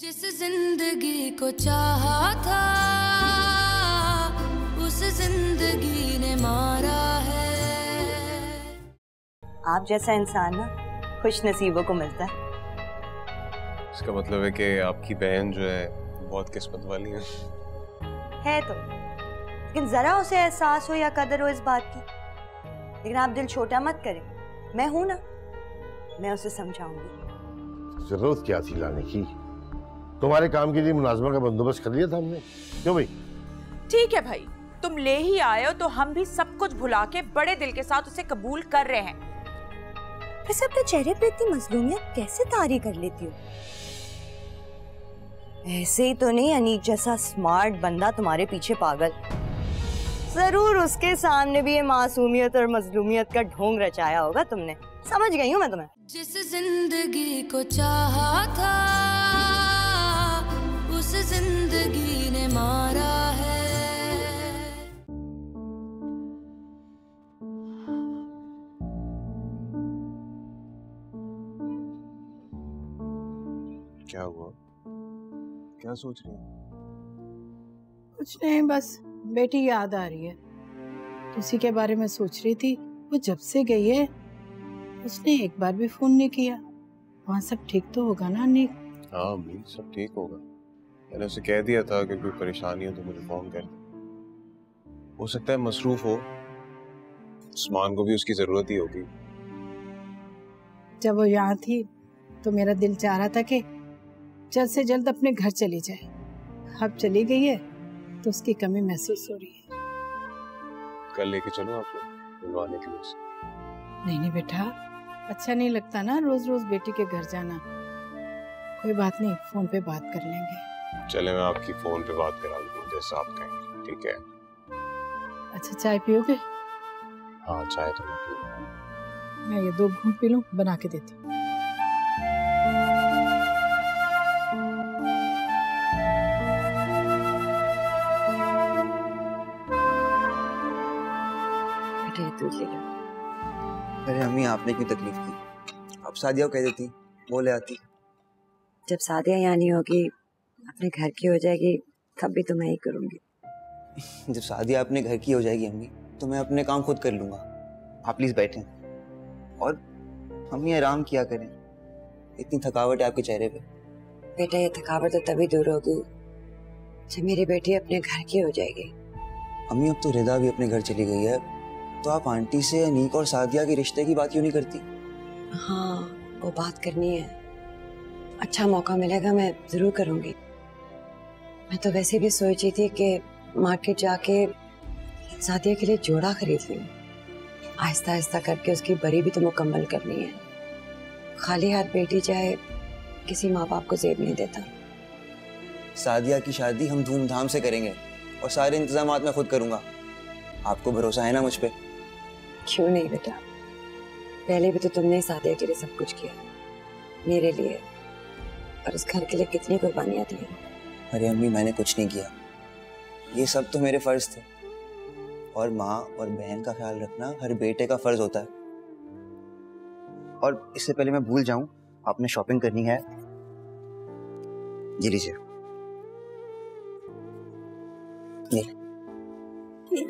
जिस जिंदगी को चाहा था उस जिंदगी ने मारा है। आप जैसा इंसान ना खुश नसीबों को मिलता है। इसका मतलब है कि आपकी बहन जो है बहुत किस्मत वाली है तो, लेकिन जरा उसे एहसास हो या कदर हो इस बात की। लेकिन आप दिल छोटा मत करें, मैं हूं ना, मैं उसे समझाऊंगी। जरूरत क्या थी लाने की? तुम्हारे काम के लिए मुलाजमा का बंदोबस्त कर लिया था हमने। क्यों भाई? ठीक है भाई, तुम ले ही आए हो तो हम भी सब कुछ भुला के बड़े दिल के साथ उसे कबूल कर रहे हैं। वैसे अपने चेहरे पे इतनी मजलूमियत कैसे तारी कर लेती हो? ऐसे ही तो नहीं अनीक जैसा स्मार्ट बंदा तुम्हारे पीछे पागल। जरूर उसके सामने भी ये मासूमियत और मजलूमियत का ढोंग रचाया होगा तुमने। समझ गई हूँ मैं तुम्हें। जिस जिंदगी को चाहा था उस जिंदगी ने मारा है। क्या हुआ? क्या सोच रही है? कुछ नहीं, बस बेटी याद आ रही है। उसी के बारे में सोच रही थी। वो जब से गई है उसने एक बार भी फोन नहीं किया। वहाँ सब ठीक तो होगा ना अनीक? हाँ अम्मी, सब ठीक होगा। मैंने उसे कह दिया था कि कोई परेशानी हो तो मुझे फोन कर दे। हो सकता है मसरूफ हो, उस्मान को भी उसकी जरूरत ही होगी। जब वो यहाँ थी तो मेरा दिल चाह रहा था कि जल्द से जल्द अपने घर चली जाए। अब चली गई है तो उसकी कमी महसूस हो रही है। कल लेके चलो आपको मिलवाने के लिए। नहीं नहीं बेटा, अच्छा नहीं लगता ना रोज रोज बेटी के घर जाना। कोई बात नहीं, फोन पे बात कर लेंगे। चले, मैं आपकी फोन पे बात करा दूँ जैसा आप कहें। ठीक है? अच्छा, चाय पियोगे? हाँ चाय तो मैं पीऊंगा। मैं ये 2 घूंट पी लूं, बना के देती हूँ। अरे अम्मी, आपने क्यों तकलीफ की? आप सादिया को कह देती, वो ले आती। जब सादिया यहाँ नहीं होगी, अपने घर की हो जाएगी, तब भी तो मैं ही करूंगी। जब सादिया अपने घर की हो जाएगी अम्मी, तो मैं अपने काम खुद कर लूंगा। आप प्लीज बैठें और अम्मी आराम किया करें। इतनी थकावट है आपके चेहरे पे। बेटा ये थकावट तो तभी दूर होगी जब मेरी बेटी अपने घर की हो जाएगी। अम्मी अब तो रिदा भी अपने घर चली गई है, तो आप आंटी से अनीक और सादिया के रिश्ते की बात क्यों नहीं करती? हाँ वो बात करनी है, अच्छा मौका मिलेगा मैं जरूर करूंगी। मैं तो वैसे भी सोच रही थी कि मार्केट जाके सादिया के लिए जोड़ा खरीद लूं। आहिस्ता आहिस्ता करके उसकी बरी भी तो मुकम्मल करनी है। खाली हाथ बेटी जाए, किसी माँ बाप को जेब नहीं देता। सादिया की शादी हम धूमधाम से करेंगे और सारे इंतजामात मैं खुद करूंगा। आपको भरोसा है ना मुझ पे? क्यों नहीं बेटा, पहले भी तो तुमने सादिया के लिए सब कुछ किया, मेरे लिए और इस घर के लिए कितनी कुर्बानियां दी। अरे अम्मी, मैंने कुछ नहीं किया, ये सब तो मेरे फर्ज थे। और माँ और बहन का ख्याल रखना हर बेटे का फर्ज होता है। और इससे पहले मैं भूल जाऊं, आपने शॉपिंग करनी है, ये लीजिए।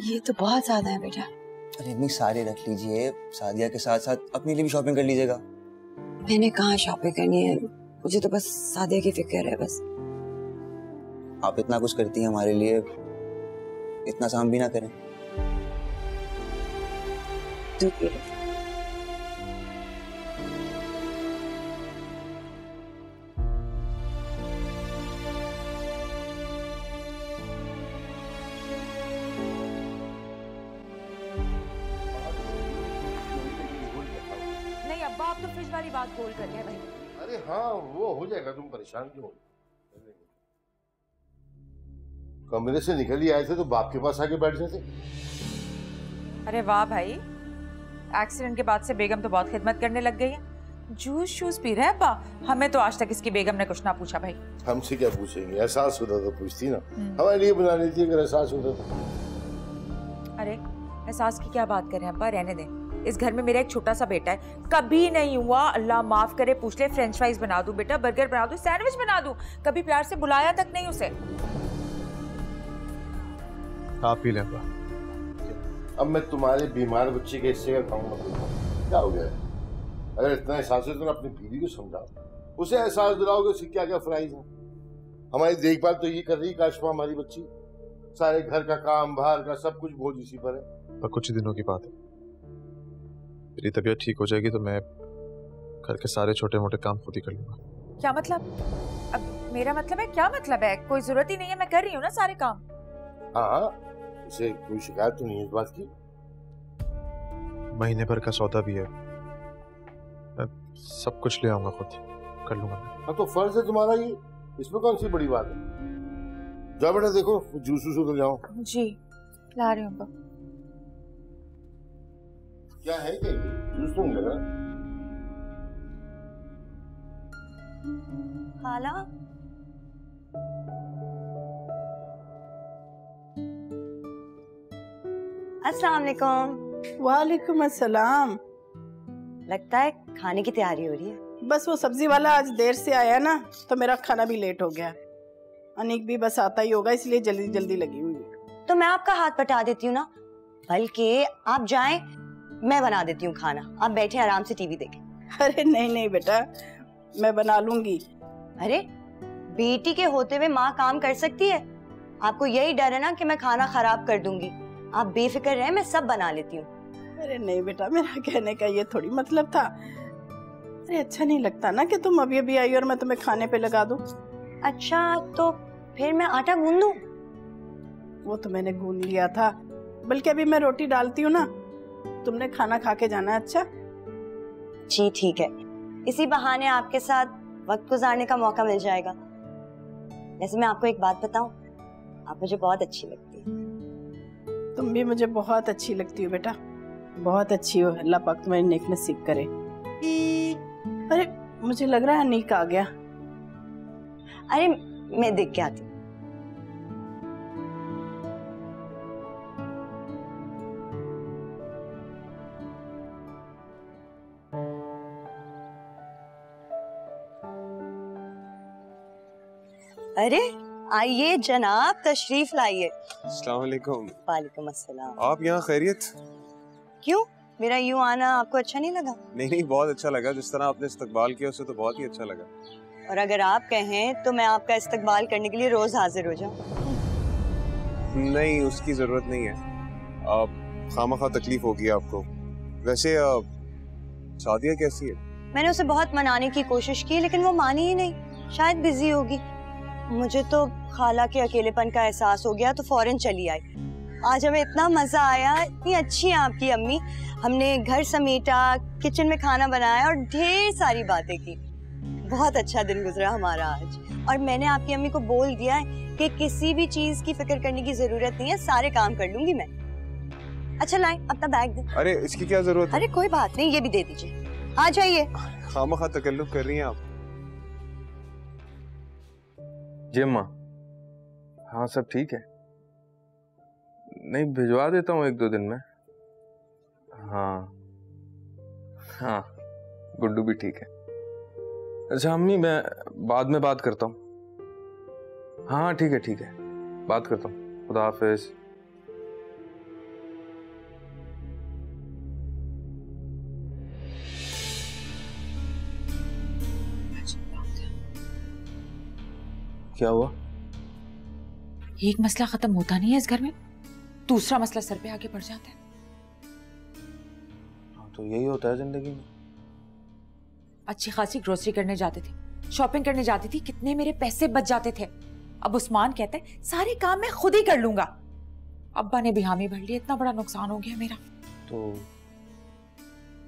ये तो बहुत ज्यादा है बेटा। अरे अम्मी, सारे रख लीजिए, सादिया के साथ साथ अपने लिए भी शॉपिंग कर लीजिएगा। मैंने कहाँ शॉपिंग करनी है, मुझे तो बस सादिया की फिक्र है बस। आप इतना कुछ करती हैं हमारे लिए, इतना काम भी ना करें। दूध पी लो। नहीं अब्बा, आप तो फ्रिज वाली बात बोल कर रहे हैं भाई। अरे हाँ वो हो जाएगा, तुम परेशान क्यों हो? कमरे से निकल ही आए थे तो बाप के पास आके बैठ जाते। अरे वाह भाई, एक्सीडेंट के बाद से बेगम तो बहुत खिदमत करने लग गई है। जूस शूस पी रहे हैं अब्बा। हमें तो आज तक इसकी बेगम ने कुछ ना पूछा भाई। हमसे क्या पूछेंगे, एहसास होता तो पूछती ना, हमारे लिए बना लेती अगर एहसास होता तो। अरे एहसास की क्या बात कर रहे हैं अब्बा, रहने दें। इस घर में मेरा एक छोटा सा बेटा है, कभी नहीं हुआ अल्लाह माफ करे पूछ ले फ्रेंच फ्राइज बना दूं बेटा, बर्गर बना दूं, सैंडविच बना दूं, कभी प्यार से बुलाया तक नहीं उसे। आप ही ले अब्बा। अब मैं तुम्हारे बीमार बच्चे के हिस्से का खाऊंगा, क्या हो गया? अगर इतना एहसास है तो अपनी बीवी को समझाओ, उसे एहसास दिलाओगे उसकी क्या क्या फराइज है। हमारी देखभाल तो ये कर रही काशफा हमारी बच्ची, सारे घर का काम बाहर का सब कुछ बोझ इसी पर है। पर कुछ दिनों की बात है, मेरी तबीयत ठीक हो जाएगी तो मैं घर के सारे छोटे मोटे काम खुद ही कर लूंगा। क्या मतलब? अब मेरा मतलब है, क्या मतलब है? कोई जरूरत ही नहीं है, मैं कर रही हूँ ना सारे काम। हाँ, उसे कोई शिकायत तो नहीं है इस बात की? महीने भर का सौदा भी है, मैं सब कुछ ले आऊंगा, खुद कर लूंगा। हाँ तो फर्ज है तुम्हारा ये, इसमें कौन सी बड़ी बात है। जाओ बेटा देखो जूस उधर जाओ। जी ला रही हूँ। क्या है क्या जूस तो नहीं लग रहा। खाला अस्सलाम वालेकुम। वालेकुम अस्सलाम। लगता है खाने की तैयारी हो रही है। बस वो सब्जी वाला आज देर से आया ना, तो मेरा खाना भी लेट हो गया। अनीक भी बस आता ही होगा, इसलिए जल्दी जल्दी लगी हुई है। तो मैं आपका हाथ बटा देती हूँ ना, बल्कि आप जाएं, मैं बना देती हूँ खाना, आप बैठे आराम से टीवी देखें। अरे नहीं नहीं बेटा, मैं बना लूंगी। अरे बेटी के होते हुए माँ काम कर सकती है? आपको यही डर है ना कि मैं खाना खराब कर दूंगी। आप बेफिक्र रहें, मैं सब बना लेती हूँ। अरे नहीं बेटा, मेरा कहने का ये थोड़ी मतलब था। अरे अच्छा नहीं लगता ना कि तुम अभी अभी आई और मैं तुम्हें खाने पे लगा दूं। अच्छा तो फिर मैं आटा गूंद दूं? वो तो मैंने गूंद लिया था, बल्कि अभी मैं रोटी डालती हूँ ना, तुमने खाना खा के जाना है। अच्छा जी ठीक है, इसी बहाने आपके साथ वक्त गुजारने का मौका मिल जाएगा। वैसे मैं आपको एक बात बताऊं, आप मुझे बहुत अच्छी लगती है। तुम भी मुझे बहुत अच्छी लगती हो बेटा, बहुत अच्छी हो। अल्लाह पाक तुम्हारी नेक नसीब करे। अरे मुझे लग रहा है अनीक आ गया। अरे मैं देख के आती हूँ। अरे आइए जनाब, तशरीफ लाइए। अस्सलाम वालेकुम। वालेकुम अस्सलाम। आप यहाँ खैरियत? क्यों, मेरा यूं आना आपको अच्छा नहीं लगा? नहीं, बहुत अच्छा लगा। जिस तरह आपने इस्तकबाल किया उससे तो बहुत ही अच्छा लगा। और अगर आप कहें तो मैं आपका इस्तकबाल करने के लिए रोज हाजिर हो जाऊं। नहीं, उसकी जरूरत नहीं है। आप खामखा तकलीफ होगी आपको। वैसे सादिया कैसी है? मैंने उसे बहुत मनाने की कोशिश की, लेकिन वो मानी ही नहीं, शायद बिजी होगी। मुझे तो खाला के अकेलेपन का एहसास हो गया तो फौरन चली आई। आज हमें इतना मजा आया, इतनी अच्छी है आपकी अम्मी। हमने घर समेटा, किचन में खाना बनाया और ढेर सारी बातें की। बहुत अच्छा दिन गुजरा हमारा आज। और मैंने आपकी अम्मी को बोल दिया है कि किसी भी चीज की फिक्र करने की जरूरत नहीं है, सारे काम कर लूंगी मैं। अच्छा लाएं, अपना बैग दें। अरे इसकी क्या जरूरत है? अरे कोई बात नहीं, ये भी दे दीजिए। आ जाइए। खामखा तकल्लुफ कर रही हैं आप। जी अम्मा। हाँ सब ठीक है। नहीं भिजवा देता हूँ 1-2 दिन में। हाँ हाँ गुड्डू भी ठीक है। अच्छा अम्मी, मैं बाद में बात करता हूँ। हाँ ठीक है बात करता हूँ। खुदा हाफिज। क्या हुआ? एक मसला खत्म होता नहीं है इस घर में, दूसरा मसला सर पे आके पड़ जाता है। तो यही होता है जिंदगी में। अच्छी खासी ग्रोसरी करने जाते थे, शॉपिंग करने जाती थी, कितने मेरे पैसे बच जाते थे। अब उस्मान कहता है सारे काम मैं खुद ही कर लूंगा। अब्बा ने भी हामी भर ली, इतना बड़ा नुकसान हो गया मेरा। तो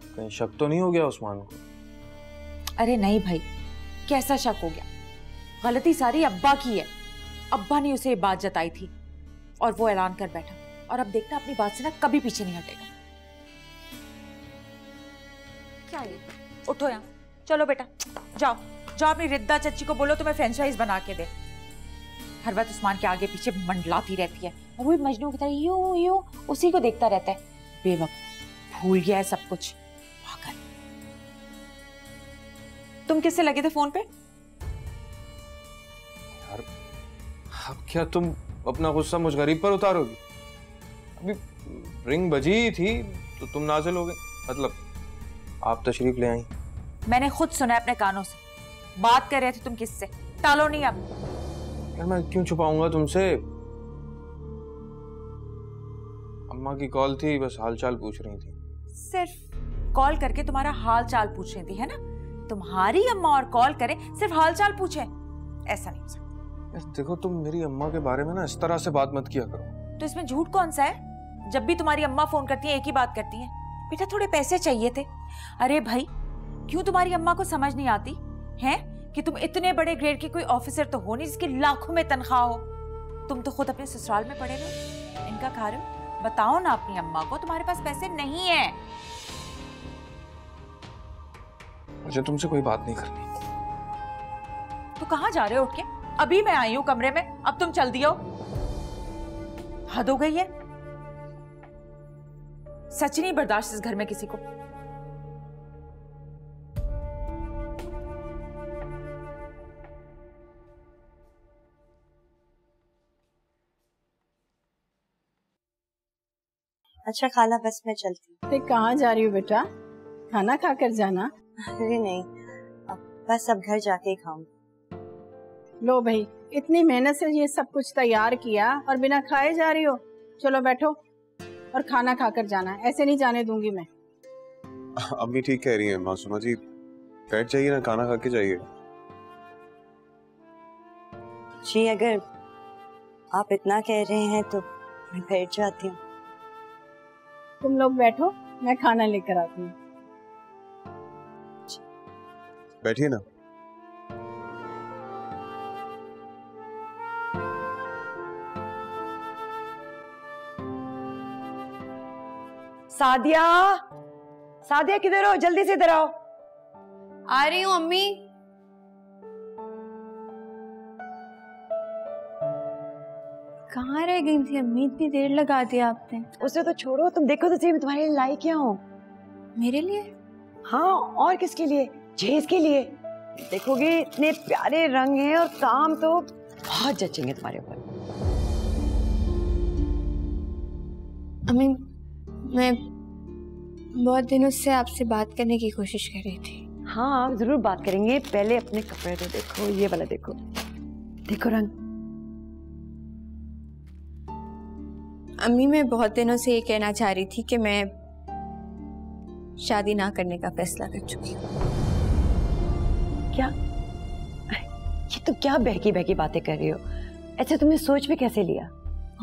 कहीं शक तो नहीं हो गया उस्मान को? अरे नहीं भाई, कैसा शक हो गया? गलती सारी अब्बा की है। अब्बा ने उसे ये बात जताई थी और वो ऐलान कर बैठा, और अब देखना अपनी बात से ना कभी पीछे नहीं हटेगा। क्या ये? उठो यहाँ, चलो बेटा जाओ जाओ, अपनी रिद्दा चच्ची को बोलो तुम्हें फ्रेंच फ्राइज बना के दे। हर वक्त उस्मान के आगे पीछे मंडलाती रहती है, और वो भी मजनू की तरह यूं यूं उसी को देखता रहता है। बेवकूफ। भूल गया है सब कुछ। पागल। तुम किससे लगे थे फोन पे? यार अब क्या तुम अपना गुस्सा मुझ गरीब पर उतारोगी? अभी रिंग बजी ही थी तो तुम नाज़िल हो गए, मतलब आप तशरीफ ले आई। मैंने खुद सुना अपने कानों से। बात कर रहे थे तुम किससे? टालो नहीं अब। यार मैं क्यों छुपाऊंगा तुमसे? अम्मा की कॉल थी, बस हालचाल पूछ रही थी। सिर्फ कॉल करके तुम्हारा हाल चाल पूछ रही थी, है ना? तुम्हारी अम्मा और कॉल करे सिर्फ हाल चाल पूछे, ऐसा नहीं हो सकता। देखो तुम मेरी अम्मा के बारे में ना इस तरह से बात मत किया करो। तो इसमें झूठ कौन सा है? जब भी तुम्हारी अम्मा फोन करती है एक ही बात करती है, बेटा थोड़े पैसे चाहिए थे। अरे भाई क्यों तुम्हारी अम्मा को समझ नहीं आती है कि तुम इतने बड़े ग्रेड की कोई ऑफिसर तो हो नहीं जिसकी लाखों में तनख्वाह हो। तुम तो खुद अपने ससुराल में पड़े रहो, इनका खा रहे हो। बताओ ना अपनी अम्मा को तुम्हारे पास पैसे नहीं है। मुझे तुमसे कोई बात नहीं करनी। तो कहाँ जा रहे हो उठ के? अभी मैं आई हूँ कमरे में, अब तुम चल दियो। हद हो गई है। सच नहीं बर्दाश्त इस घर में किसी को। अच्छा खाला, बस मैं चलती हूँ। कहाँ जा रही हो बेटा? खाना खाकर जाना। अरे नहीं, बस अब घर जाके ही खाऊंगी। लो भाई, इतनी मेहनत से ये सब कुछ तैयार किया और बिना खाए जा रही हो। चलो बैठो और खाना खाकर जाना, ऐसे नहीं जाने दूंगी मैं। अम्मी ठीक कह रही है मासूमा जी, बैठ जाइए ना, खाना खा के जाइए। जी अगर आप इतना कह रहे हैं तो मैं बैठ जाती हूँ। तुम लोग बैठो, मैं खाना लेकर आती हूँ। बैठिए ना। सादिया, सादिया किधर हो? जल्दी से इधर आओ। आ रही हूँ अम्मी। कहाँ रह गई थी अम्मी? इतनी देर लगा दी आपने। उसे तो छोड़ो, तुम देखो तो सही मैं तुम्हारे लिए लाई क्या हूँ। मेरे लिए? हाँ, और किसके लिए? जेज के लिए। देखोगे इतने प्यारे रंग हैं और काम तो बहुत जचेंगे तुम्हारे ऊपर। अम्मी मैं बहुत दिनों से आपसे बात करने की कोशिश कर रही थी। हाँ जरूर बात करेंगे, पहले अपने कपड़े तो देखो। ये वाला देखो, देखो रंग। अम्मी मैं बहुत दिनों से ये कहना चाह रही थी कि मैं शादी ना करने का फैसला कर चुकी हूँ। क्या? ये तो क्या बहकी बहकी बातें कर रही हो? अच्छा तुमने सोच भी कैसे लिया?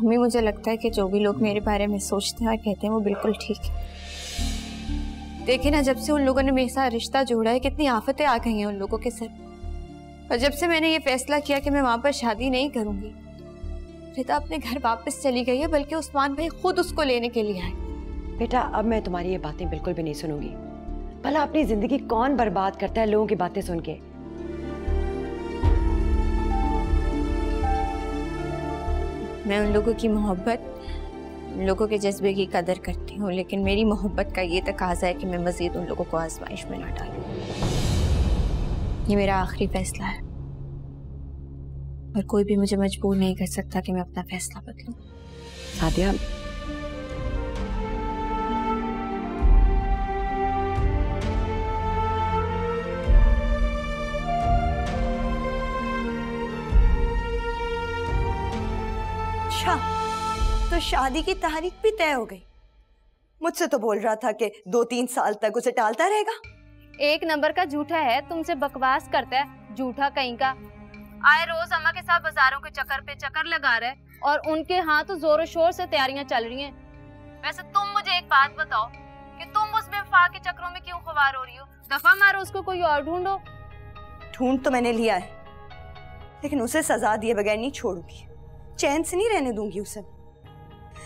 अम्मी मुझे लगता है कि जो भी लोग मेरे बारे में सोचते हैं और कहते हैं वो बिल्कुल ठीक है। देखिए ना, जब से उन लोगों ने मेरे साथ रिश्ता जोड़ा है कितनी आफतें आ गई हैं उन लोगों के सर। और जब से मैंने ये फैसला किया कि मैं वहां पर शादी नहीं करूंगी, रिता अपने घर वापस चली गई है, बल्कि उस्मान भाई खुद उसको लेने के लिए आए। बेटा अब मैं तुम्हारी ये बातें बिल्कुल भी नहीं सुनूंगी। भला अपनी जिंदगी कौन बर्बाद करता है लोगों की बातें सुन के? मैं उन लोगों की मोहब्बत, उन लोगों के जज्बे की कदर करती हूँ, लेकिन मेरी मोहब्बत का ये तकाजा है कि मैं मजीद उन लोगों को आजमाइश में ना डालूं। ये मेरा आखिरी फैसला है और कोई भी मुझे मजबूर नहीं कर सकता कि मैं अपना फैसला बदलूं। सादिया, अच्छा तो शादी की तारीख भी तय हो गई। मुझसे तो बोल रहा था कि 2-3 साल तक उसे टालता रहेगा। एक नंबर का झूठा है, तुमसे बकवास करता है, झूठा कहीं का। आए रोज अम्मा के साथ बाजारों के चक्कर पे चक्कर लगा रहे और उनके यहाँ तो जोरों शोर से तैयारियां चल रही हैं। वैसे तुम मुझे एक बात बताओ कि तुम उस बेवफा के चक्करों में क्यों ख्वार हो रही हो? दफा मारो उसको, कोई और ढूंढो। ढूंढ तो मैंने लिया है, लेकिन उसे सजा दिए बगैर नहीं छोड़ूंगी, चैन से नहीं रहने दूंगी उसे।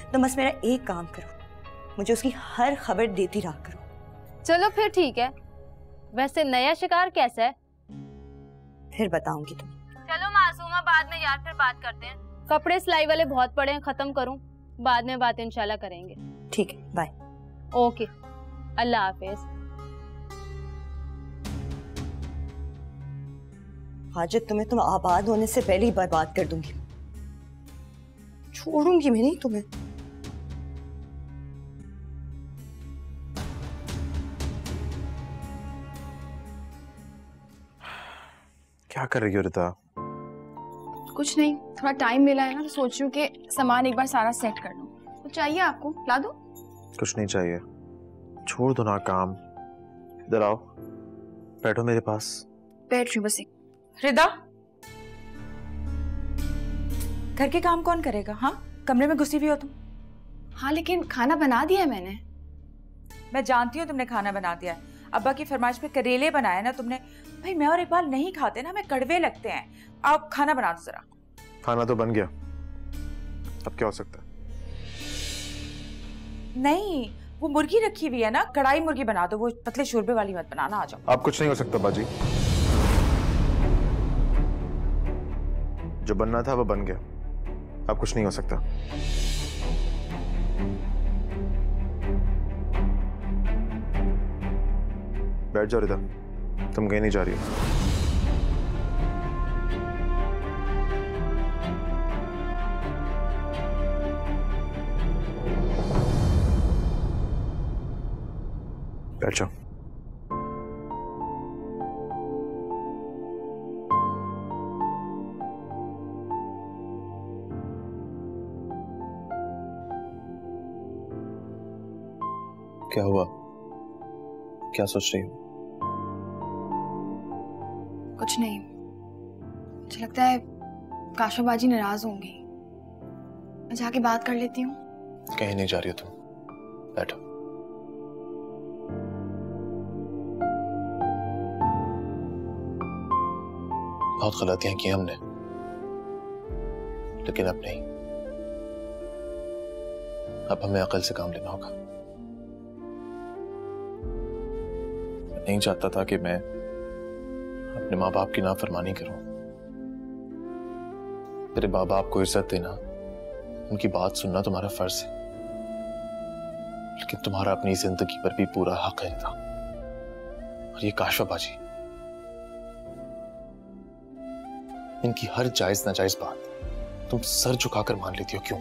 तो बस मेरा एक काम करो, मुझे उसकी हर खबर देती रहा करो। चलो फिर ठीक है। वैसे नया शिकार कैसा है? फिर बताऊंगी तुम्हें। चलो मासूमा, बाद में यार फिर बात करते हैं। कपड़े सिलाई वाले बहुत पड़े हैं, खत्म करूं, बाद में बात इंशाल्लाह करेंगे। ठीक है, बाय। ओके। अल्लाह हाफिज। हाजत तुम्हें तुम आबाद होने से पहले ही बर्बाद कर दूंगी, छोड़ूंगी मैं नहीं तुम्हें। क्या कर रही हो रिता? कुछ नहीं, थोड़ा टाइम मिला है ना तो सोच रही हूँ कि सामान एक बार सारा सेट कर लूँ। कुछ चाहिए आपको? ला दो? कुछ नहीं चाहिए, छोड़ दो ना काम। इधर आओ, बैठो मेरे पास। बैठ रही हूँ बस। रिदा, घर के काम कौन करेगा? हाँ, कमरे में घुसी भी हो तुम। हाँ लेकिन खाना बना दिया है मैंने। मैं जानती हूँ तुमने खाना बना दिया है। अब्बा की फरमाइश पे करेले बनाए ना तुमने। भाई मैं और इकबाल नहीं खाते ना, हमें कड़वे लगते हैं। आप खाना बना दो जरा। खाना तो बन गया, अब क्या हो सकता है? नहीं, वो मुर्गी रखी हुई है ना, कढ़ाई मुर्गी बना दो, वो पतले शोरबे वाली मत बनाना। आ जाओ। अब कुछ नहीं हो सकता बाजी, जो बनना था वो बन गया, अब कुछ नहीं हो सकता। बैठ जाओ रिदा, तुम कहीं नहीं जा रही हो। बैठ जाओ। क्या हुआ? क्या सोच रही हो? कुछ नहीं, मुझे लगता है काशा बाजी नाराज होंगी। मैं जाके बात कर लेती हूँ। कहीं नहीं जा रही हो तुम, बैठो। बहुत गलतियां की हमने, लेकिन अब नहीं। अब हमें अकल से काम लेना होगा। मैं नहीं चाहता था कि मैं अपने माँ बाप की नाफरमानी करूं। मेरे माँ बाप को इज्जत देना, उनकी बात सुनना तुम्हारा फर्ज है, लेकिन तुम्हारा अपनी जिंदगी पर भी पूरा हक है। और ये काशा बाजी, इनकी हर जायज नाजायज बात तुम सर झुकाकर मान लेती हो, क्यों?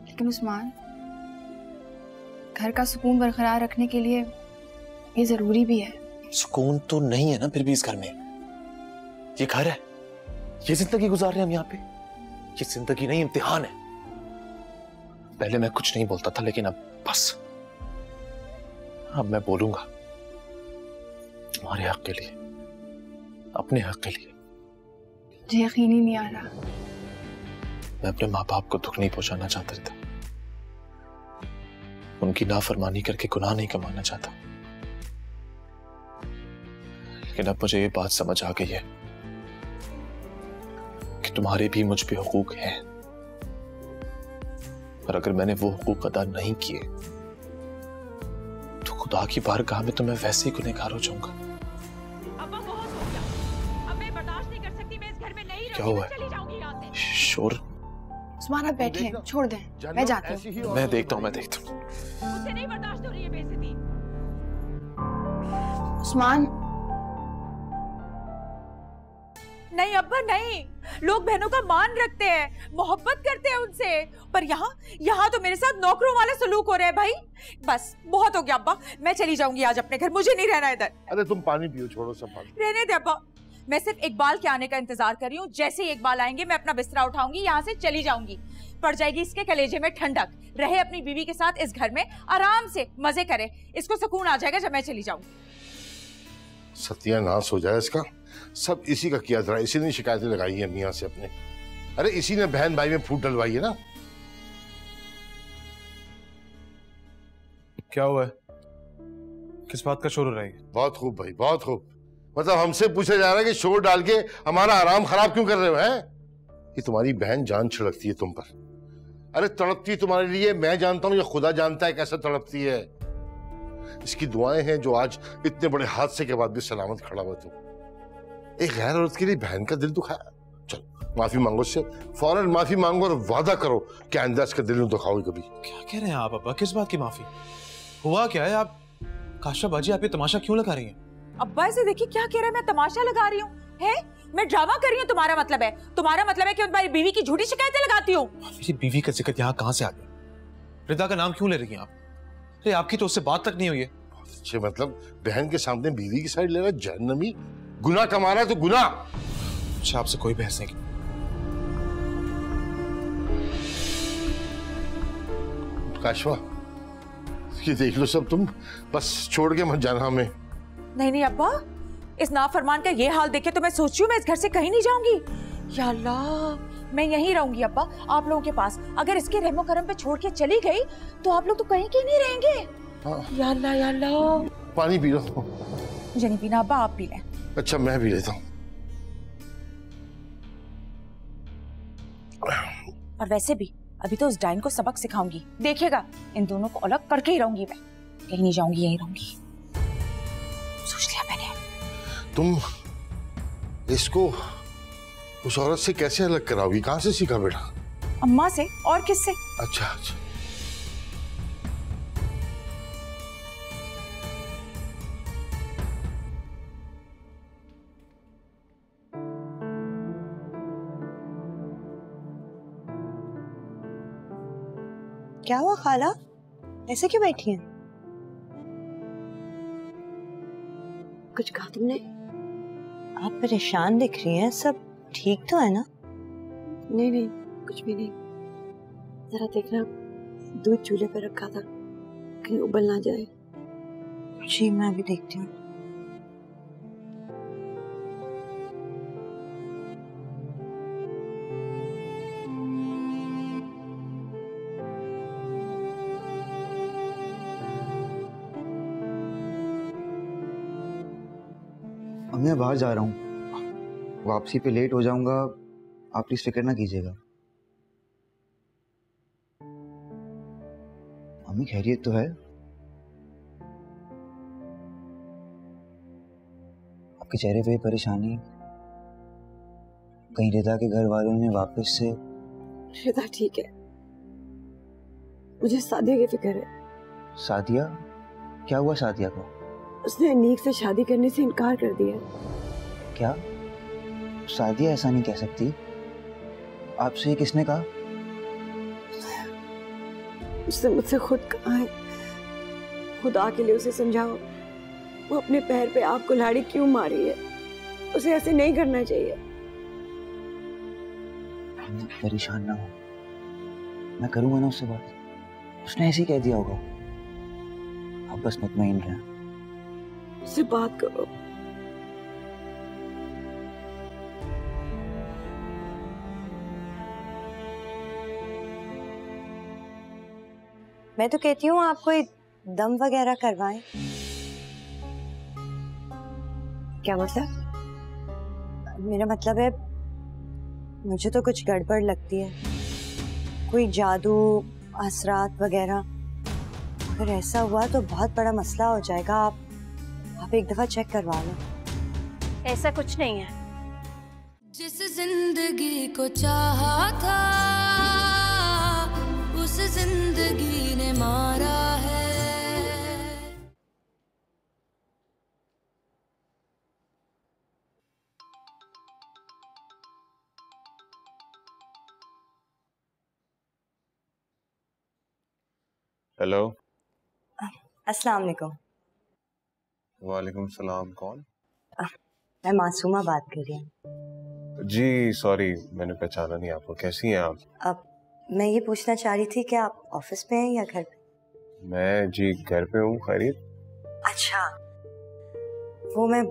लेकिन उस्मान, घर का सुकून बरकरार रखने के लिए ये जरूरी भी है। सुकून तो नहीं है ना फिर भी इस घर में। ये घर है, ये जिंदगी गुजार रहे हैं हम यहाँ पे। ये जिंदगी नहीं, इम्तिहान है। पहले मैं कुछ नहीं बोलता था, लेकिन अब बस, अब मैं बोलूंगा तुम्हारे हक के लिए, अपने हक के लिए। मुझे यकीन ही नहीं आ रहा। मैं अपने माँ बाप को दुख नहीं पहुंचाना चाहता था, उनकी नाफरमानी करके गुनाह नहीं कमाना चाहता, लेकिन अब मुझे ये बात समझ आ गई है कि तुम्हारे भी मुझ पे हुकूक हैं, और अगर मैंने वो हुकूक अदा नहीं किए तो खुदा की बारगाह में तो मैं वैसे ही गुनहगार हो जाऊंगा। अब्बा बहुत हो गया, अब मैं बर्दाश्त नहीं कर सकती, मैं इस घर में नहीं क्या हुआ? चली जाऊंगी यहाँ से। शोर। उस्मान आप बैठे, छोड़ दें, मैं जाती हूँ। मैं देखता हूँ, मैं देखता हूँ। मुझसे नहीं बर्दाश्त हो रही है बेइज्जती। उस्मान। नहीं अब्बा नहीं, लोग बहनों का मान रखते हैं, मोहब्बत करते हैं उनसे, पर यहाँ तो मेरे साथ नौकरों वाला सलूक हो रहा है। भाई बस बहुत हो गया अब्बा, मैं चली जाऊंगी आज अपने घर, मुझे नहीं रहना इधर। अरे तुम पानी पियो, छोड़ो सब बात। रहने दे अब्बा, मैं सिर्फ इकबाल के आने का इंतजार कर रही हूँ। जैसे ही इकबाल आएंगे मैं अपना बिस्तरा उठाऊंगी, यहाँ से चली जाऊंगी। पड़ जाएगी इसके कलेजे में ठंडक, रहे अपनी बीवी के साथ इस घर में, आराम से मजे करे, इसको सुकून आ जाएगा जब मैं चली जाऊंगी। सत्यानाश हो जाए इसका, सब इसी का किया था। इसी ने शिकायतें लगाई है मियाँ से अपने। अरे इसी ने बहन भाई में फूट डलवाई है ना। क्या हुआ है? किस बात का शोर हो रहा है? बहुत खूब भाई, बहुत खूब। मतलब हमसे पूछा जा रहा है कि शोर डाल के हमारा आराम खराब क्यों कर रहे हो? हैं ये तुम्हारी बहन जान छिड़कती है तुम पर। अरे तड़पती तुम्हारे लिए मैं जानता हूं, ये खुदा जानता है कैसे तड़पती है। इसकी दुआएं हैं जो आज इतने बड़े हादसे के बाद भी सलामत खड़ा हुआ। तुम एक गैर औरत के लिए बहन का दिल दुखाया। चलो माफी मांगो उससे, फौरन माफी मांगो और वादा करो कि आइंदा इसके दिल में दुखाओगे कभी। क्या कह रहे हैं आप अब्बा? किस बात की माफी? हुआ क्या है? आप काशा बाजी आप ये तमाशा क्यों लगा रही हैं? अब्बा इसे देखिए क्या कह रहा है, मैं तमाशा लगा रही हूँ? है मैं ड्रामा कर रही हूँ? तुम्हारा मतलब है कि तुम्हारी बीवी की झूठी शिकायतें लगाती हूँ? मेरी बीवी का जिक्र यहाँ कहाँ से आ गया? रिदा का नाम क्यों ले रही हैं आप? अरे आपकी तो उससे बात तक नहीं हुई है। अच्छे मतलब बहन के सामने बीवी की साइड ले रहा है, जहन्नमी। गुनाह कमा रहा है तो गुनाह। अच्छा आपसे कोई बहस नहीं की। काशवा ये देख लो सब, तुम बस छोड़ के मत जाना हमें। नहीं नहीं अब्बा, इस नाफरमान का ये हाल देखे तो मैं सोच रही हूँ मैं इस घर से कहीं नहीं जाऊंगी। या अल्लाह, मैं यहीं रहूंगी अब्बा आप लोगों के पास। अगर इसके रहमो करम पे छोड़ के चली गई तो आप लोग तो कहीं के नहीं रहेंगे। या अल्लाह या अल्लाह। पानी पी लो। मुझे नहीं पीना अब्बा, आप पी लें। अच्छा मैं पी लेता हूँ। और वैसे भी अभी तो उस डाइन को सबक सिखाऊंगी, देखिएगा इन दोनों को अलग करके ही रहूंगी मैं, कहीं नहीं जाऊंगी, यहीं रहूंगी। सोच लिया मैंने। तुम इसको उस औरत से कैसे अलग कराओगी? कहाँ से सीखा बेटा? अम्मा से। और किससे? अच्छा अच्छा। क्या हुआ खाला, ऐसे क्यों बैठी हैं? कुछ कहा तुमने? आप परेशान दिख रही हैं, सब ठीक तो है ना? नहीं नहीं कुछ भी नहीं, जरा देखना दूध चूल्हे पर रखा था, कहीं उबल ना जाए। जी मैं भी देखती हूँ। मैं बाहर जा रहा हूँ, वापसी पे लेट हो जाऊंगा, आप प्लीज फिक्र ना कीजिएगा। अम्मी खैरियत तो है? आपके चेहरे पे परेशानी, कहीं रिदा के घर वालों ने वापस से? रिदा ठीक है, मुझे सादिया की फिक्र है। सादिया? क्या हुआ सादिया को? उसने अनीक से शादी करने से इनकार कर दिया। क्या? सादिया ऐसा नहीं कह सकती। आपसे ये किसने कहा? उसने मुझसे खुद कहा है। खुदा के लिए उसे समझाओ, वो अपने पैर पे आपको लाड़ी क्यों मारी है, उसे ऐसे नहीं करना चाहिए। परेशान ना हो, मैं करूंगा ना उससे बात। उसने ऐसे ही कह दिया होगा, आप बस मुतमईन रहें। उससे बात करो। मैं तो कहती हूँ आप कोई दम वगैरह करवाएं। क्या मतलब? मेरा मतलब है मुझे तो कुछ गड़बड़ लगती है, कोई जादू असरात वगैरह। अगर ऐसा हुआ तो बहुत बड़ा मसला हो जाएगा। आप एक दफा चेक करवा लो। ऐसा कुछ नहीं है। जिस जिंदगी को चाहा था उस जिंदगी ने मारा है। हेलो। अस्सलाम वालेकुम। वालेकुम सलाम। कौन? मैं मासूमा बात कर रही हूँ। जी सॉरी, मैंने पहचाना नहीं आपको। कैसी हैं आप? अब मैं ये पूछना चाह रही थी कि आप ऑफिस पे हैं या घर पे? मैं जी घर पे हूँ। खैरियत? अच्छा, वो मैं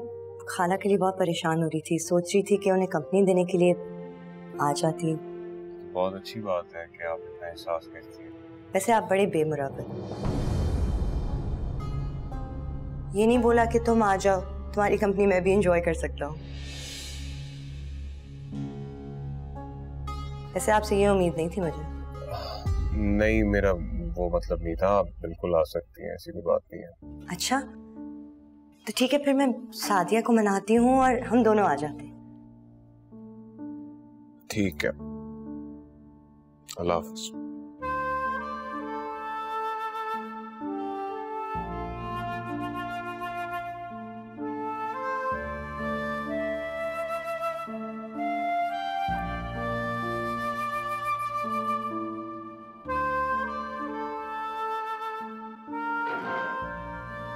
खाला के लिए बहुत परेशान हो रही थी, सोच रही थी कि उन्हें कंपनी देने के लिए आ जाती। बहुत अच्छी बात है कि आप इतना एहसास करती हैं। वैसे आप बड़े बेमुरब्बत। ये नहीं बोला कि तुम आ जाओ, तुम्हारी कंपनी में भी एंजॉय कर सकता हूँ। वैसे आपसे ये उम्मीद नहीं थी मुझे। नहीं, मेरा वो मतलब नहीं था। आप बिल्कुल आ सकती हैं, ऐसी कोई बात नहीं है। अच्छा तो ठीक है, फिर मैं सादिया को मनाती हूँ और हम दोनों आ जाते हैं। ठीक है, अल्लाह हाफिज।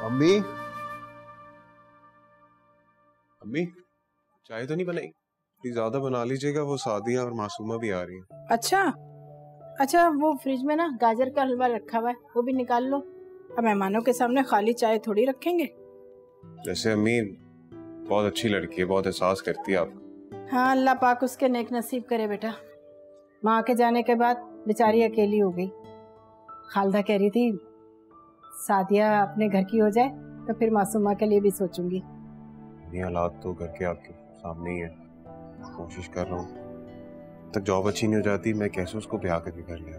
अम्मी, अम्मी चाय तो नहीं बनाई? प्लीज ज्यादा बना लीजिएगा, वो सादिया और मासूमा भी आ रही हैं। अच्छा अच्छा, वो फ्रिज में ना गाजर का हलवा रखा हुआ है, वो भी निकाल लो। अब मेहमानों के सामने खाली चाय थोड़ी रखेंगे। जैसे अम्मी बहुत अच्छी लड़की है, बहुत एहसास करती है आपका। हाँ, अल्लाह पाक उसके नेक नसीब करे बेटा। माँ के जाने के बाद बेचारी अकेली हो गई। खालदा कह रही थी सादिया अपने घर की हो जाए तो फिर मासूमा के लिए भी सोचूंगी। ये हालात तो घर के आपके सामने ही है, कोशिश कर रहा हूँ। तक जॉब अच्छी नहीं हो जाती, मैं कैसे उसको ब्याह करके कर लिया।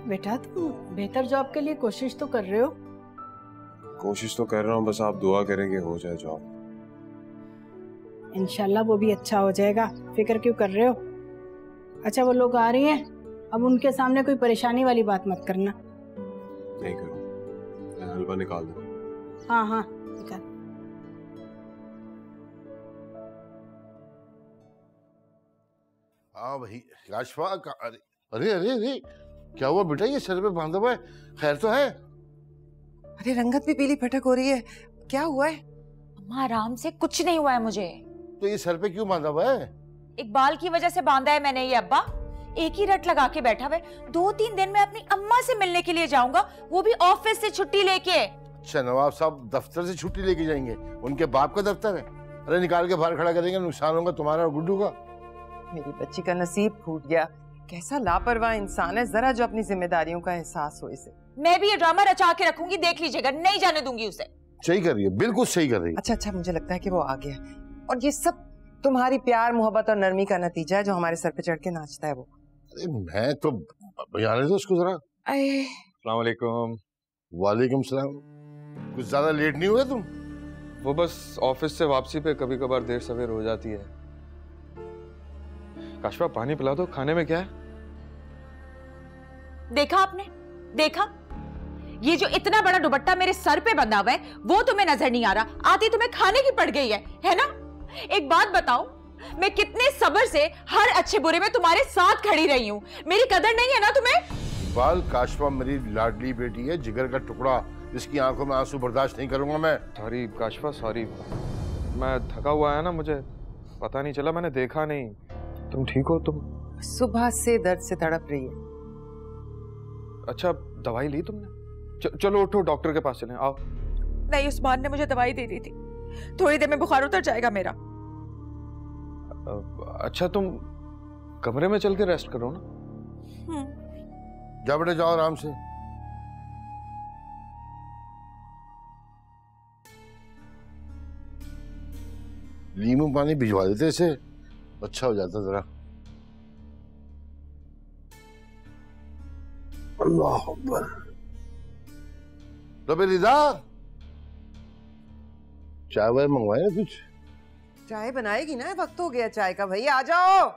बेटा तुम बेहतर जॉब के लिए कोशिश तो कर रहे हो। कोशिश तो कर रहा हूँ, बस आप दुआ करेंगे हो जाए जॉब। इंशाल्लाह वो भी अच्छा हो जाएगा, फिक्र क्यों कर रहे हो। अच्छा वो लोग आ रही हैं, अब उनके सामने कोई परेशानी वाली बात मत करना। नहीं करूँ, हलवा निकाल दो। हाँ हाँ निकाल। हाँ भाई काशफा, अरे अरे अरे अरे क्या हुआ बेटा, ये सर पे बांधा हुआ है, खैर तो है? अरे रंगत भी पीली फटक हो रही है, क्या हुआ है? अम्मा आराम से, कुछ नहीं हुआ है मुझे। तो ये सर पे क्यों बांधा हुआ है? एक बाल की वजह से बांधा है मैंने ये अब्बा। एक ही रट लगा के बैठा हुआ। 2-3 दिन में अपनी अम्मा से मिलने के लिए जाऊंगा, वो भी ऑफिस से छुट्टी लेके। अच्छा नवाब साहब दफ्तर से छुट्टी लेके जाएंगे? उनके बाप का दफ्तर है। अरे निकाल के बाहर खड़ा करेंगे, नुकसान होगा तुम्हारा और गुड्डू का। मेरी बच्ची का नसीब फूट गया। कैसा लापरवाह इंसान है, जरा जो अपनी जिम्मेदारियों का एहसास हो इसे। मैं भी ये ड्रामा रचा के रखूंगी, देख लीजिएगा, नहीं जाने दूंगी उसे। सही कर रही है, बिल्कुल सही कर रही है। अच्छा अच्छा, मुझे लगता है कि वो आ गया, और ये सब तुम्हारी प्यार मोहब्बत और नरमी का नतीजा है, जो हमारे सर पे चढ़ के नाचता है वो। अरे मैं तो बयाने दो उसको जरा। अस्सलाम वालेकुम। वालेकुम सलाम। कुछ ज्यादा लेट नहीं हुए तुम? वो बस ऑफिस से वापसी पे कभी कभार देर सवेर हो जाती है। काशफा पानी पिला दो, खाने में क्या है? देखा आपने, देखा ये जो इतना बड़ा दुपट्टा मेरे सर पे बंधा हुआ है वो तुम्हें नजर नहीं आ रहा, आती तुम्हें खाने की पड़ गई है ना? एक बात बताओ, मैं कितने सब्र से हर अच्छे बुरे में तुम्हारे साथ खड़ी रही हूँ, मेरी कदर नहीं है ना तुम्हें? बाल काशफा मेरी लाडली बेटी है, जिगर का टुकड़ा, इसकी आंखों में आंसू बर्दाश्त नहीं करूंगा मैं। सॉरी काशफा, सॉरी, मैं थका हुआ है ना, मुझे पता नहीं चला, मैंने देखा नहीं। तुम ठीक हो? तुम सुबह से दर्द से तड़प रही है। अच्छा दवाई ली तुमने? चलो उठो, डॉक्टर के पास चलें, आओ। नहीं, उस्मान ने मुझे दवाई दे दी थी, थोड़ी देर में बुखार उतर जाएगा मेरा। अच्छा तुम कमरे में चल के रेस्ट करो ना। जा बेटे जाओ आराम से। नींबू पानी भिजवा देते इसे, अच्छा हो जाता जरा। अल्लाह अकबर। रबे रिदा, चाय वाय मंगवाए ना कुछ? चाय बनाएगी ना, वक्त हो गया चाय का, भैया आ जाओ।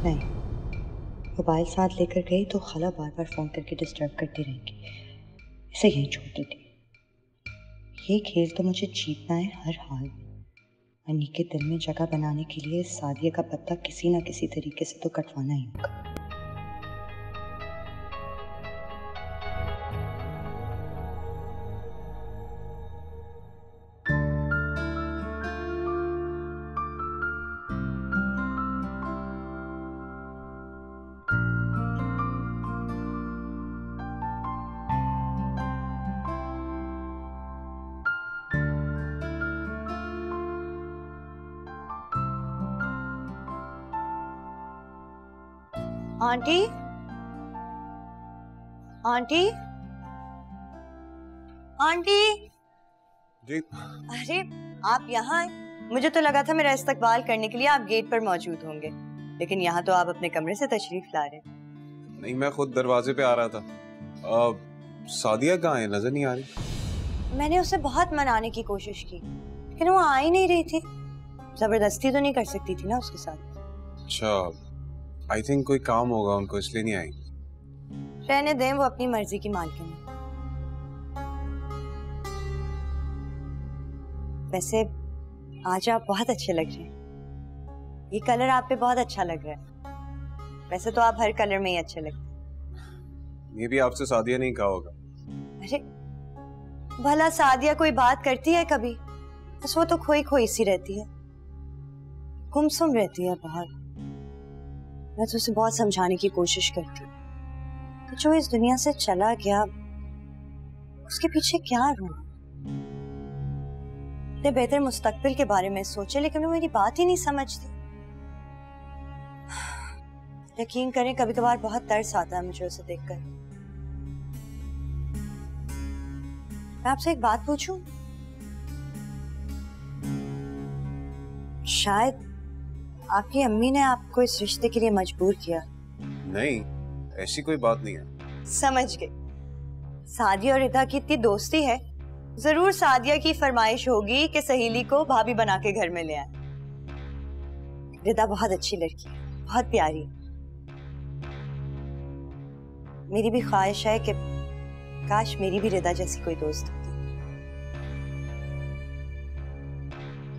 नहीं, मोबाइल साथ लेकर गई तो खाला बार बार फोन करके डिस्टर्ब करती रहेंगी, इसे यहीं छोड़ देती। ये खेल तो मुझे जीतना है हर हाल में। अन्नी के दिल में जगह बनाने के लिए सादिया का पत्ता किसी न किसी तरीके से तो कटवाना ही होगा। Aunty, aunty, aunty. जी। अरे आप यहाँ आए, मुझे तो लगा था मेरा इस्तकबाल करने के लिए आप गेट पर मौजूद होंगे, लेकिन यहाँ तो आप अपने कमरे से तशरीफ ला रहे। नहीं, मैं खुद दरवाजे पे आ रहा था। सादिया कहाँ है? नजर नहीं आ रही। मैंने उसे बहुत मनाने की कोशिश की, लेकिन वो आ ही नहीं रही थी। जबरदस्ती तो नहीं कर सकती थी ना उसके साथ। अच्छा, आई थिंक कोई काम होगा उनको, इसलिए नहीं आई। रहने दें, वो अपनी मर्जी की मालकिन है। वैसे आज आप बहुत अच्छे लग रहे हैं। ये कलर आप पे बहुत अच्छा लग रहा है। वैसे तो आप हर कलर में ही अच्छे लगते हैं। ये भी आपसे सादिया नहीं कहा होगा। अरे भला सादिया कोई बात करती है कभी? बस वो तो खोई खोई सी रहती है, गुमसुम रहती है बहुत। मैं तो उसे बहुत समझाने की कोशिश करती हूँ कि जो इस दुनिया से चला गया उसके पीछे क्या रोना। अपने बेहतर मुस्तकबिल के बारे में सोचे, लेकिन वो मेरी बात ही नहीं समझती। यकीन करें, कभी कभार बहुत तरस आता है मुझे उसे देखकर। मैं आपसे एक बात पूछूं? शायद आपकी अम्मी ने आपको इस रिश्ते के लिए मजबूर किया। नहीं, ऐसी कोई बात नहीं है। समझ गई। सादिया और रिदा की इतनी दोस्ती है, जरूर सादिया की फरमाइश होगी कि सहेली को भाभी बना के घर में ले आए। रिदा बहुत अच्छी लड़की है, बहुत प्यारी है। मेरी भी ख्वाहिश है कि काश मेरी भी रिदा जैसी कोई दोस्त होती।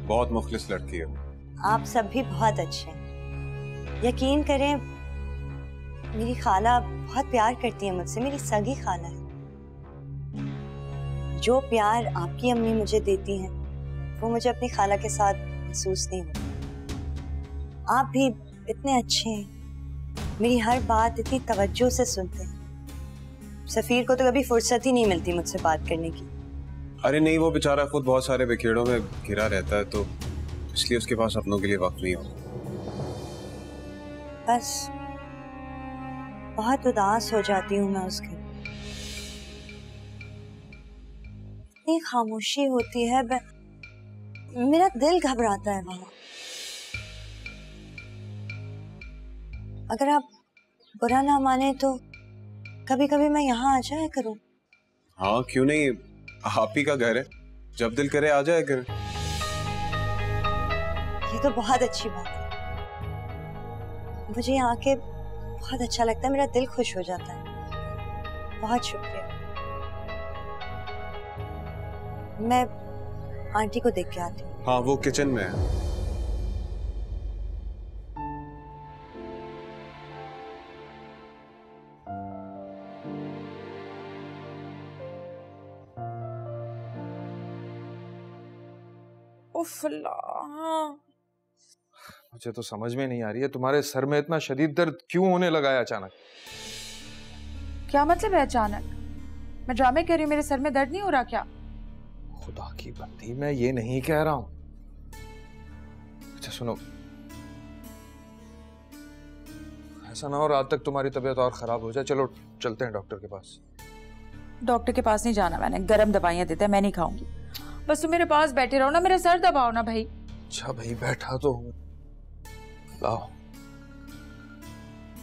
बहुत मुखलिस लड़की है। आप सब भी बहुत अच्छे हैं। यकीन करें, मेरी खाला बहुत प्यार करती है मुझसे। मेरी सगी खाला है। जो प्यार आपकी अम्मी मुझे देती हैं, वो मुझे अपनी खाला के साथ महसूस नहीं होता। आप भी इतने अच्छे हैं, मेरी हर बात इतनी तवज्जो से सुनते हैं। सफीर को तो कभी फुर्सत ही नहीं मिलती मुझसे बात करने की। अरे नहीं, वो बेचारा खुद बहुत सारे बिखेड़ों में घिरा रहता है, तो इसलिए उसके पास अपनों के लिए वक्त नहीं होता। बस बहुत उदास हो जाती हूँ मैं उसके। इतनी खामोशी होती है, मेरा दिल घबराता है वहां। अगर आप बुरा ना माने तो कभी कभी मैं यहाँ आ जाया करूँ। हाँ, क्यों नहीं, आप ही का घर है, जब दिल करे आ जाया करें। ये तो बहुत अच्छी बात है। मुझे यहाँ आके बहुत अच्छा लगता है, मेरा दिल खुश हो जाता है। बहुत शुक्रिया। मैं आंटी को देख के आती हूँ। हाँ, वो किचन में है। उफ अल्लाह, मुझे तो समझ में नहीं आ रही है तुम्हारे सर में इतना शदीद दर्द क्यों होने लगा है अचानक? क्या मतलब है अचानक? मैं ड्रामे कर रही हूँ, मेरे सर में दर्द नहीं हो रहा क्या? खुदा की बंदी, मैं ये नहीं कह रहा हूं। अच्छा सुनो, ऐसा ना हो रात तक तुम्हारी तबीयत और खराब हो जाए। चलो चलते हैं डॉक्टर के पास। डॉक्टर के पास नहीं जाना मैंने, गरम दवाइयां देते हैं, मैं नहीं खाऊंगी। बस तुम मेरे पास बैठे रहो ना, मेरा सर दबाओ ना भाई। अच्छा भाई, बैठा तो हूँ। लाओ,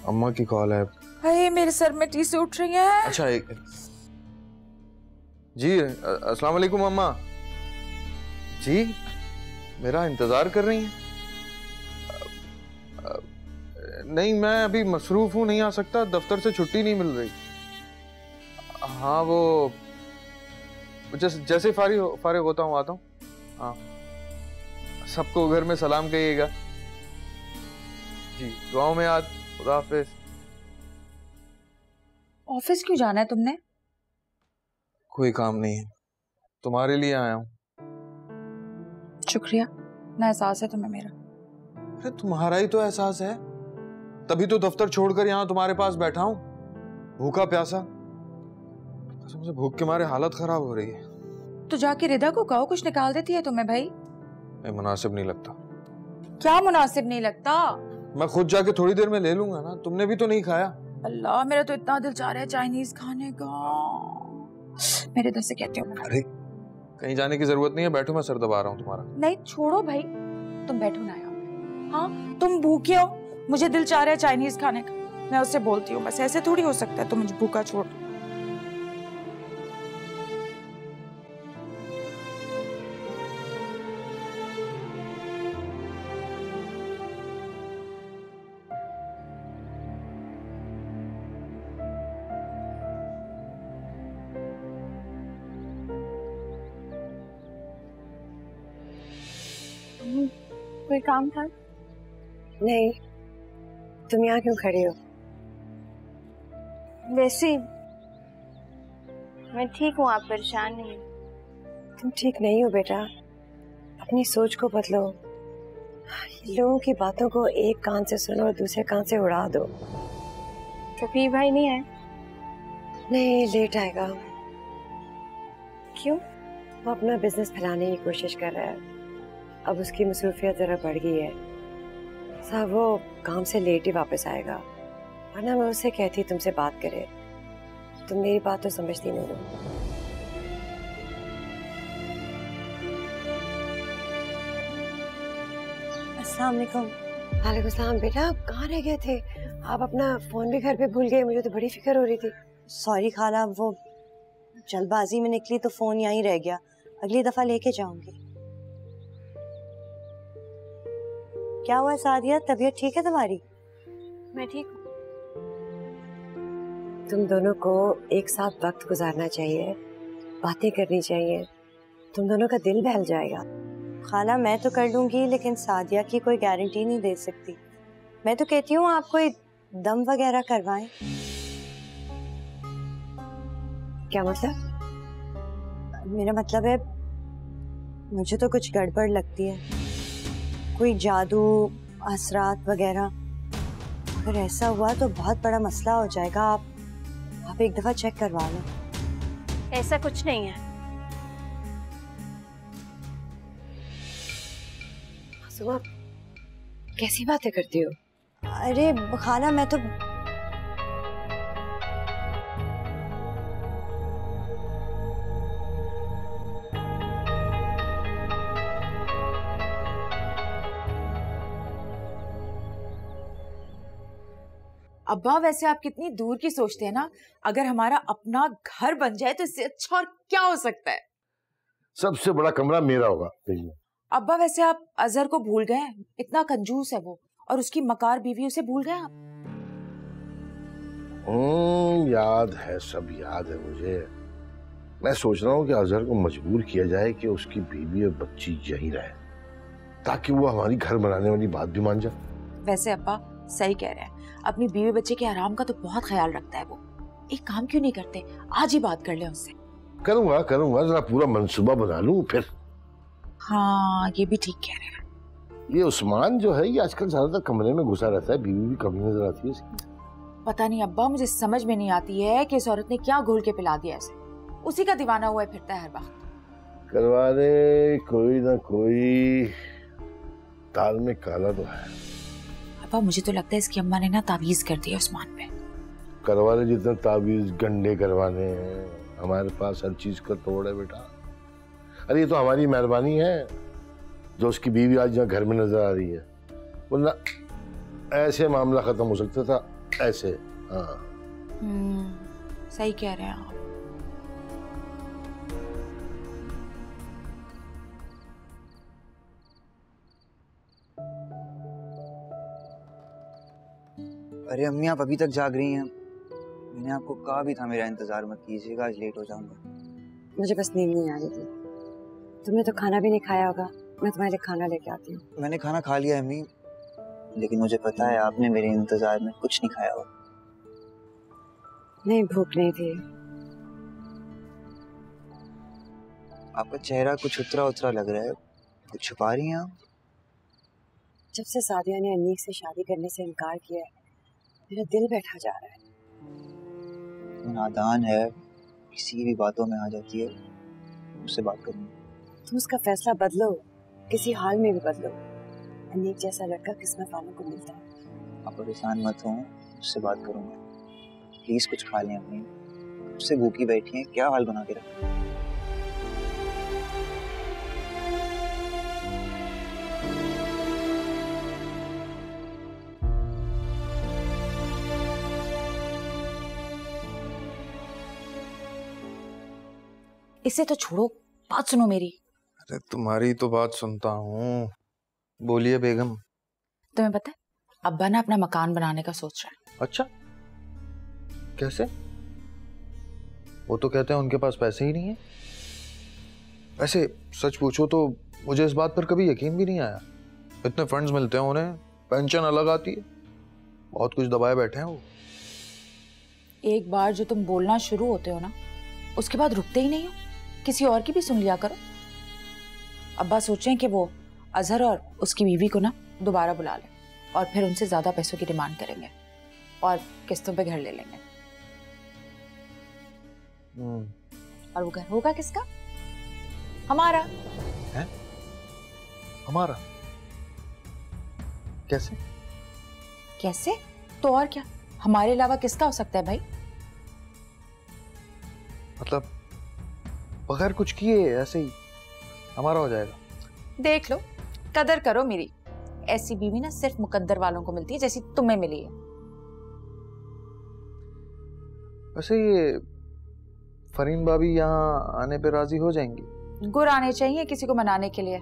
अम्मा की कॉल है। अरे मेरे सर में टीसे उठ रही है। अच्छा एक जी, अस्सलाम वालेकुम अम्मा जी, मेरा इंतजार कर रही हैं? नहीं, मैं अभी मसरूफ हूँ, नहीं आ सकता, दफ्तर से छुट्टी नहीं मिल रही। हाँ, वो जैसे फारिग होता हूँ आता हूँ। हाँ, सबको घर में सलाम कहिएगा जी, दुआओं में याद। खुदा हाफिज। ऑफिस क्यों जाना है तुमने? कोई काम नहीं है, तुम्हारे लिए आया हूँ। शुक्रिया, ना एहसास है तुम्हें मेरा। अरे तुम्हारा ही तो एहसास है, तभी तो दफ्तर छोड़कर यहाँ तुम्हारे पास बैठा हूँ, भूखा प्यासा। मुझे भूख के मारे हालत खराब हो रही है। तो जाके रिदा को कहो, कुछ निकाल देती है तुम्हें भाई। नहीं, मुनासिब नहीं लगता। क्या मुनासिब नहीं लगता? मैं खुद जाके थोड़ी देर में ले लूंगा ना, तुमने भी तो नहीं खाया। अल्लाह, मेरा तो इतना दिल चाह रहा है चाइनीज खाने का। मेरे दिल से कहती हूँ। अरे कहीं जाने की जरूरत नहीं है, बैठो, मैं सर दबा रहा हूँ तुम्हारा। नहीं छोड़ो भाई, तुम बैठो ना यहाँ। हाँ तुम भूखे हो, मुझे दिल चाह रहा है चाइनीज खाने का, मैं उससे बोलती हूँ, बस ऐसे थोड़ी हो सकता है तुम मुझे भूखा छोड़ दो। कोई काम था? नहीं, तुम यहाँ क्यों खड़ी हो? वैसे मैं ठीक हूँ, आप परेशान नहीं। तुम ठीक नहीं हो बेटा, अपनी सोच को बदलो। लोगों की बातों को एक कान से सुनो और दूसरे कान से उड़ा दो। कभी भाई नहीं आए? नहीं, लेट आएगा। क्यों? वो अपना बिजनेस फैलाने की कोशिश कर रहा है, अब उसकी मसरूफियत जरा बढ़ गई है। साहब वो काम से लेट ही वापस आएगा, वरना मैं उससे कहती तुमसे बात करे। तुम मेरी बात तो समझती नहीं हो। अस्सलाम वालेकुम। वालेकुम सलाम। बेटा आप कहाँ रह गए थे? आप अपना फोन भी घर पे भूल गए, मुझे तो बड़ी फिक्र हो रही थी। सॉरी खाला, वो जल्दबाजी में निकली तो फोन यहीं रह गया, अगली दफा लेके जाऊंगी। क्या हुआ सादिया, तबीयत ठीक है तुम्हारी? मैं ठीक हूँ। तुम दोनों को एक साथ वक्त गुजारना चाहिए, बातें करनी चाहिए, तुम दोनों का दिल बहल जाएगा। खाला मैं तो कर लूंगी, लेकिन सादिया की कोई गारंटी नहीं दे सकती। मैं तो कहती हूँ आप कोई दम वगैरह करवाएं। क्या मतलब? मेरा मतलब है मुझे तो कुछ गड़बड़ लगती है, कोई जादू असरात वगैरह। अगर ऐसा हुआ तो बहुत बड़ा मसला हो जाएगा। आप एक दफा चेक करवा लो। ऐसा कुछ नहीं है। सुमा, कैसी बातें करती हो? अरे खाला मैं तो अब्बा वैसे आप कितनी दूर की सोचते हैं ना, अगर हमारा अपना घर बन जाए तो इससे अच्छा और क्या हो सकता है। सबसे बड़ा कमरा मेरा होगा। अब्बा वैसे आप अजहर को भूल गए, इतना कंजूस है वो, और उसकी मकार बीवी, उसे भूल गए आप? याद है, सब याद है मुझे। मैं सोच रहा हूँ कि अजहर को मजबूर किया जाए कि उसकी बीवी और बच्ची यहीं रहे, ताकि वो हमारी घर बनाने वाली बात भी मान जाए। वैसे अब्बा सही कह रहे हैं, अपनी बीवी बच्चे के आराम का तो बहुत ख्याल रखता है वो। एक काम क्यों नहीं करते, आज ही बात कर ले उससे। करूंगा, जरा पूरा मंसूबा बना लूं फिर। हाँ ये भी ठीक कह रहे हैं। ये उस्मान जो है, ये आजकल ज्यादातर कमरे में घुसा रहता है, बीवी भी कम नजर आती है इसकी। पता नहीं अब्बा, मुझे समझ में नहीं आती है कि इस औरत ने क्या घोल के पिला दिया ऐसे, उसी का दीवाना हुआ फिरता है हर वक्त। करवा दे कोई ना कोई, दाल में काला तो है। अब्बा मुझे तो लगता है इसकी अम्मा ने ना तावीज कर दिया उस्मान पे। करवा ले जितना तावीज गंडे करवाने हैं, हमारे पास हर चीज का तोड़ है बेटा। अरे ये तो हमारी मेहरबानी है जो उसकी बीवी आज यहाँ घर में नजर आ रही है, वरना ऐसे मामला खत्म हो सकता था, ऐसे। हाँ सही कह रहे हैं आप। अरे अम्मी आप अभी तक जाग रही हैं? मैंने आपको कहा भी था मेरा इंतजार मत कीजिएगा, आज लेट हो जाऊंगा। मुझे बस नींद नहीं आ रही थी। तुमने तो खाना भी नहीं खाया होगा, मैं तुम्हारे लिए खाना लेके आती हूँ। मैंने खाना खा लिया अम्मी, लेकिन मुझे पता है आपने मेरे इंतजार में कुछ नहीं खाया होगा। नहीं, भूख नहीं थी। आपका चेहरा कुछ उतरा उतरा लग रहा है, कुछ छुपा रही हैं आप? जब से सादिया ने अनीक से शादी करने से इनकार किया है, मेरा दिल बैठा जा रहा है। वो नादान है, किसी की भी बातों में आ जाती है, उससे बात करूंगी। तुम उसका फैसला बदलो, किसी हाल में भी बदलो। अनीक जैसा लड़का किस्मत वालों को मिलता है। आप परेशान मत हो, उससे बात करूंगा। प्लीज कुछ खा लें अम्मी, उससे भूखी बैठी हैं, क्या हाल बना के रखा। इसे तो छोड़ो, बात सुनो मेरी। अरे तुम्हारी तो बात सुनता हूँ, बोलिए बेगम। तुम्हें पता है अब्बा ना अपना मकान बनाने का सोच रहा है। अच्छा, कैसे? वो तो कहते हैं उनके पास पैसे ही नहीं है। वैसे सच पूछो तो मुझे इस बात पर कभी यकीन भी नहीं आया। इतने फंड्स मिलते हैं उन्हें, पेंशन अलग आती है, बहुत कुछ दबाए बैठे हैं वो। एक बार जो तुम बोलना शुरू होते हो ना, उसके बाद रुकते ही नहीं हो। किसी और की भी सुन लिया करो। अब्बा सोचें कि वो अजहर और उसकी बीवी को ना दोबारा बुला लें और फिर उनसे ज्यादा पैसों की डिमांड करेंगे और किस्तों पे घर ले लेंगे। और वो घर होगा किसका? हमारा। है? हमारा? कैसे? कैसे? तो और क्या, हमारे अलावा किसका हो सकता है भाई? मतलब बगैर कुछ किए ऐसे ही हमारा हो जाएगा? देख लो, कदर करो मेरी। ऐसी बीवी ना सिर्फ मुकद्दर वालों को मिलती है जैसी तुम्हें मिली है। वैसे ये फरीन भाभी यहाँ आने पे राजी हो जाएंगी? गुर आने चाहिए किसी को मनाने के लिए।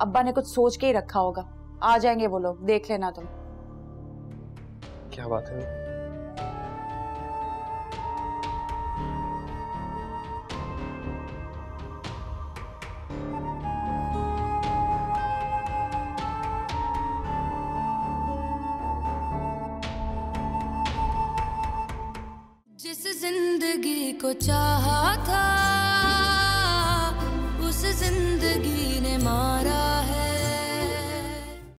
अब्बा ने कुछ सोच के ही रखा होगा। आ जाएंगे वो लोग, देख लेना तुम। क्या बात है? जिस जिंदगी को चाहा था उस जिंदगी ने मारा